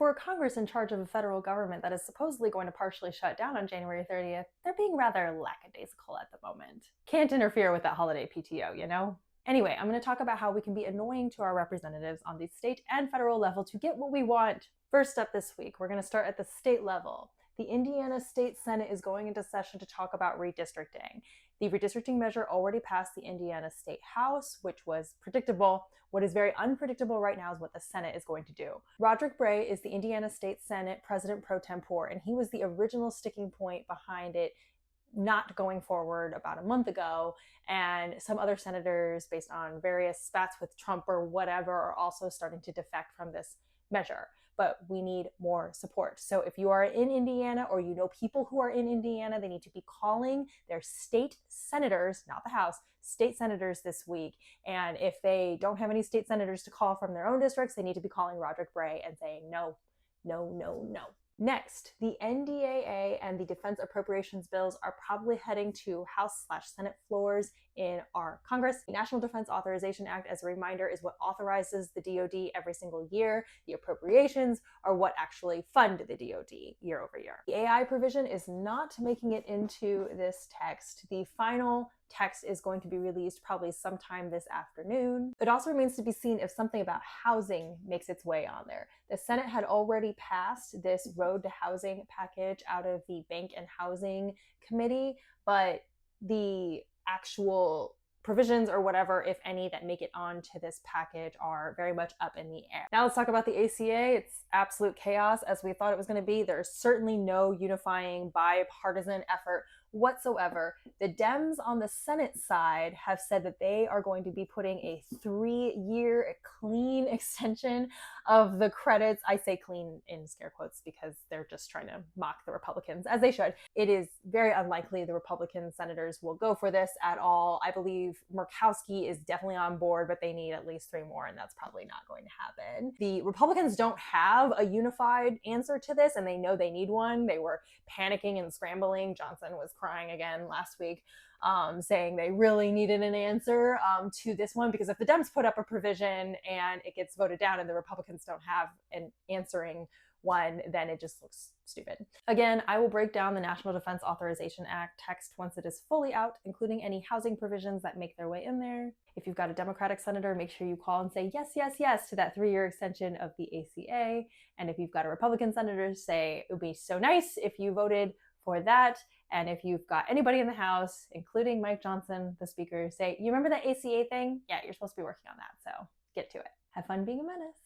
For Congress in charge of a federal government that is supposedly going to partially shut down on January 30th, they're being rather lackadaisical at the moment. Can't interfere with that holiday PTO, you know? Anyway, I'm going to talk about how we can be annoying to our representatives on the state and federal level to get what we want. First up this week, we're going to start at the state level. The Indiana State Senate is going into session to talk about redistricting. The redistricting measure already passed the Indiana State House, which was predictable. What is very unpredictable right now is what the Senate is going to do. Roderick Bray is the Indiana State Senate President pro tempore, and he was the original sticking point behind it not going forward about a month ago, and some other senators, based on various spats with Trump or whatever, are also starting to defect from this measure. But we need more support. So if you are in Indiana or you know people who are in Indiana, they need to be calling their state senators, not the House, state senators this week. And if they don't have any state senators to call from their own districts, they need to be calling Roderick Bray and saying no, no, no, no. Next, the NDAA and the defense appropriations bills are probably heading to House/Senate floors in our Congress. The National Defense Authorization Act, as a reminder, is what authorizes the DoD every single year. The appropriations are what actually fund the DoD year over year. The AI provision is not making it into this text. The final text is going to be released probably sometime this afternoon. It also remains to be seen if something about housing makes its way on there. The Senate had already passed this road to housing package out of the Bank and Housing Committee, but the actual provisions or whatever, if any, that make it onto this package are very much up in the air. Now let's talk about the ACA. It's absolute chaos as we thought it was going to be. There's certainly no unifying bipartisan effort whatsoever. The Dems on the Senate side have said that they are going to be putting a 3-year clean extension of the credits. I say clean in scare quotes because they're just trying to mock the Republicans, as they should. It is very unlikely the Republican senators will go for this at all. I believe Murkowski is definitely on board, but they need at least 3 more, and that's probably not going to happen. The Republicans don't have a unified answer to this, and they know they need one. They were panicking and scrambling. Johnson was crying again last week, saying they really needed an answer to this one, because if the Dems put up a provision and it gets voted down and the Republicans don't have an answering one, then it just looks stupid. Again, I will break down the National Defense Authorization Act text once it is fully out, including any housing provisions that make their way in there. If you've got a Democratic senator, make sure you call and say yes, yes, yes to that 3-year extension of the ACA. And if you've got a Republican senator, say it would be so nice if you voted for that. And if you've got anybody in the House, including Mike Johnson, the Speaker, say, you remember that ACA thing? Yeah, you're supposed to be working on that, so get to it. Have fun being a menace.